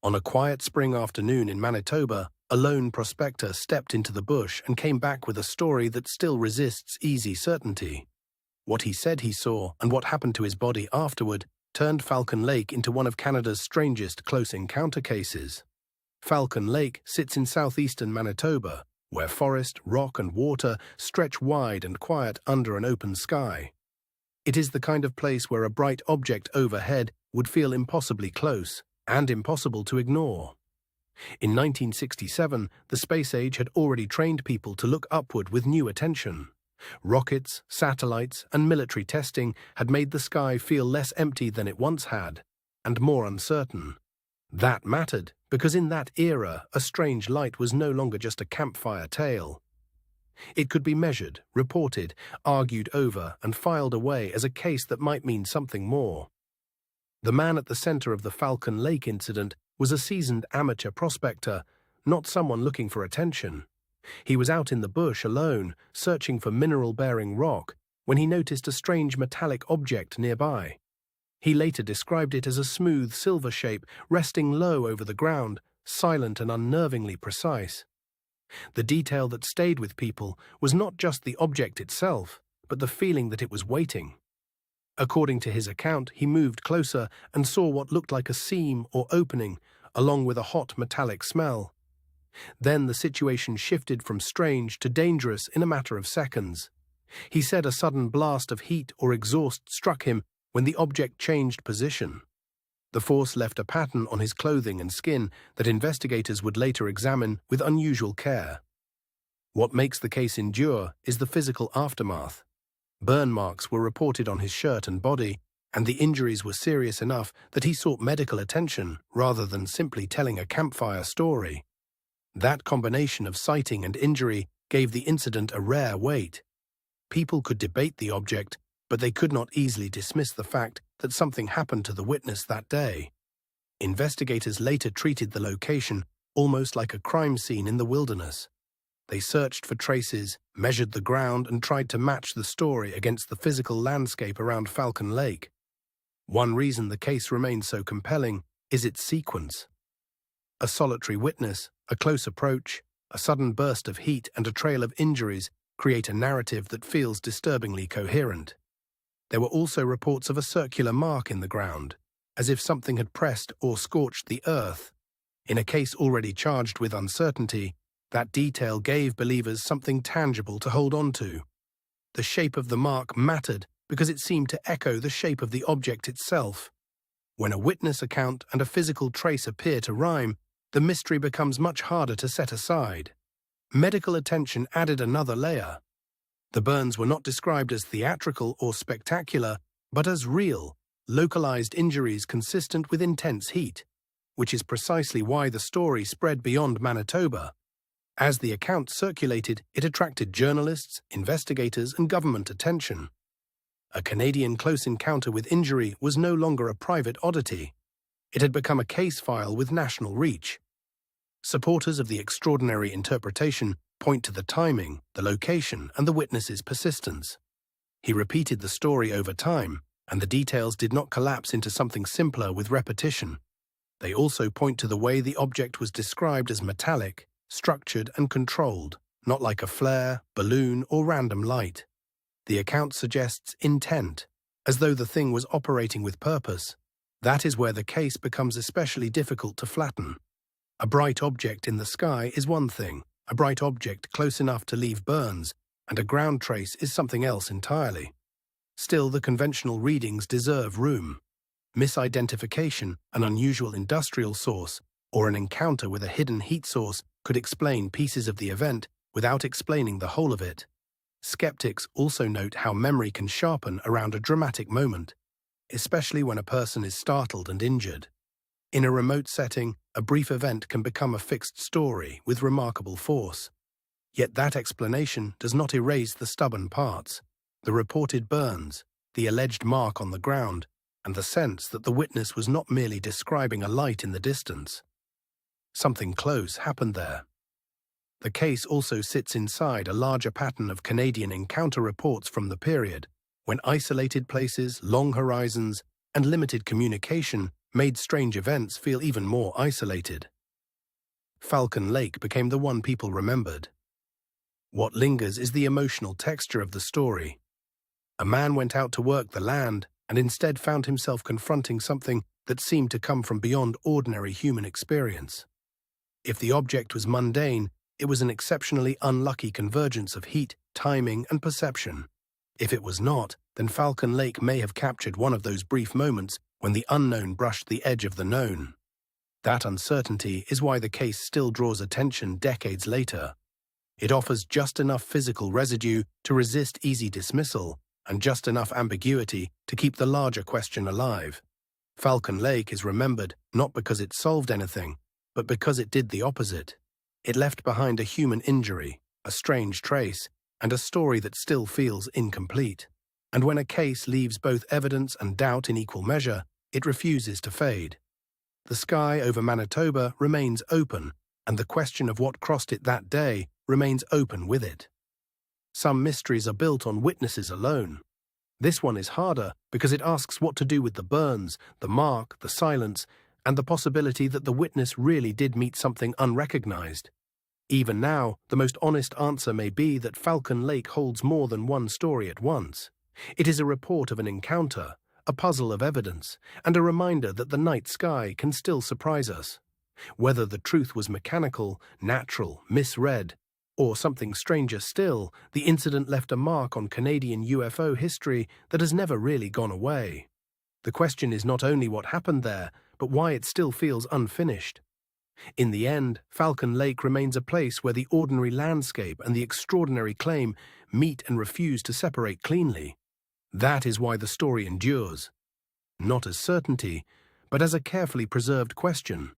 On a quiet spring afternoon in Manitoba, a lone prospector stepped into the bush and came back with a story that still resists easy certainty. What he said he saw and what happened to his body afterward turned Falcon Lake into one of Canada's strangest close encounter cases. Falcon Lake sits in southeastern Manitoba, where forest, rock and water stretch wide and quiet under an open sky. It is the kind of place where a bright object overhead would feel impossibly close and impossible to ignore. In 1967, the space age had already trained people to look upward with new attention. Rockets, satellites, and military testing had made the sky feel less empty than it once had, and more uncertain. That mattered, because in that era, a strange light was no longer just a campfire tale. It could be measured, reported, argued over, and filed away as a case that might mean something more. The man at the center of the Falcon Lake incident was a seasoned amateur prospector, not someone looking for attention. He was out in the bush alone, searching for mineral-bearing rock, when he noticed a strange metallic object nearby. He later described it as a smooth silver shape resting low over the ground, silent and unnervingly precise. The detail that stayed with people was not just the object itself, but the feeling that it was waiting. According to his account, he moved closer and saw what looked like a seam or opening, along with a hot metallic smell. Then the situation shifted from strange to dangerous in a matter of seconds. He said a sudden blast of heat or exhaust struck him when the object changed position. The force left a pattern on his clothing and skin that investigators would later examine with unusual care. What makes the case endure is the physical aftermath. Burn marks were reported on his shirt and body, and the injuries were serious enough that he sought medical attention rather than simply telling a campfire story. That combination of sighting and injury gave the incident a rare weight. People could debate the object, but they could not easily dismiss the fact that something happened to the witness that day. Investigators later treated the location almost like a crime scene in the wilderness. They searched for traces, measured the ground, and tried to match the story against the physical landscape around Falcon Lake. One reason the case remains so compelling is its sequence. A solitary witness, a close approach, a sudden burst of heat, and a trail of injuries create a narrative that feels disturbingly coherent. There were also reports of a circular mark in the ground, as if something had pressed or scorched the earth. In a case already charged with uncertainty, that detail gave believers something tangible to hold on to. The shape of the mark mattered because it seemed to echo the shape of the object itself. When a witness account and a physical trace appear to rhyme, the mystery becomes much harder to set aside. Medical attention added another layer. The burns were not described as theatrical or spectacular, but as real, localized injuries consistent with intense heat, which is precisely why the story spread beyond Manitoba. As the account circulated, it attracted journalists, investigators, and government attention. A Canadian close encounter with injury was no longer a private oddity. It had become a case file with national reach. Supporters of the extraordinary interpretation point to the timing, the location, and the witness's persistence. He repeated the story over time, and the details did not collapse into something simpler with repetition. They also point to the way the object was described as metallic, structured and controlled, not like a flare, balloon, or random light. The account suggests intent, as though the thing was operating with purpose. That is where the case becomes especially difficult to flatten. A bright object in the sky is one thing, a bright object close enough to leave burns, and a ground trace is something else entirely. Still, the conventional readings deserve room. Misidentification, an unusual industrial source, or an encounter with a hidden heat source could explain pieces of the event without explaining the whole of it. Skeptics also note how memory can sharpen around a dramatic moment, especially when a person is startled and injured. In a remote setting, a brief event can become a fixed story with remarkable force. Yet that explanation does not erase the stubborn parts, the reported burns, the alleged mark on the ground, and the sense that the witness was not merely describing a light in the distance. Something close happened there. The case also sits inside a larger pattern of Canadian encounter reports from the period, when isolated places, long horizons, and limited communication made strange events feel even more isolated. Falcon Lake became the one people remembered. What lingers is the emotional texture of the story. A man went out to work the land and instead found himself confronting something that seemed to come from beyond ordinary human experience. If the object was mundane, it was an exceptionally unlucky convergence of heat, timing, and perception. If it was not, then Falcon Lake may have captured one of those brief moments when the unknown brushed the edge of the known. That uncertainty is why the case still draws attention decades later. It offers just enough physical residue to resist easy dismissal, and just enough ambiguity to keep the larger question alive. Falcon Lake is remembered not because it solved anything, but because it did the opposite. It left behind a human injury, a strange trace, and a story that still feels incomplete. And when a case leaves both evidence and doubt in equal measure, it refuses to fade. The sky over Manitoba remains open, and the question of what crossed it that day remains open with it. Some mysteries are built on witnesses alone. This one is harder because it asks what to do with the burns, the mark, the silence, and the possibility that the witness really did meet something unrecognized. Even now, the most honest answer may be that Falcon Lake holds more than one story at once. It is a report of an encounter, a puzzle of evidence, and a reminder that the night sky can still surprise us. Whether the truth was mechanical, natural, misread, or something stranger still, the incident left a mark on Canadian UFO history that has never really gone away. The question is not only what happened there, but why it still feels unfinished. In the end, Falcon Lake remains a place where the ordinary landscape and the extraordinary claim meet and refuse to separate cleanly. That is why the story endures. Not as certainty, but as a carefully preserved question.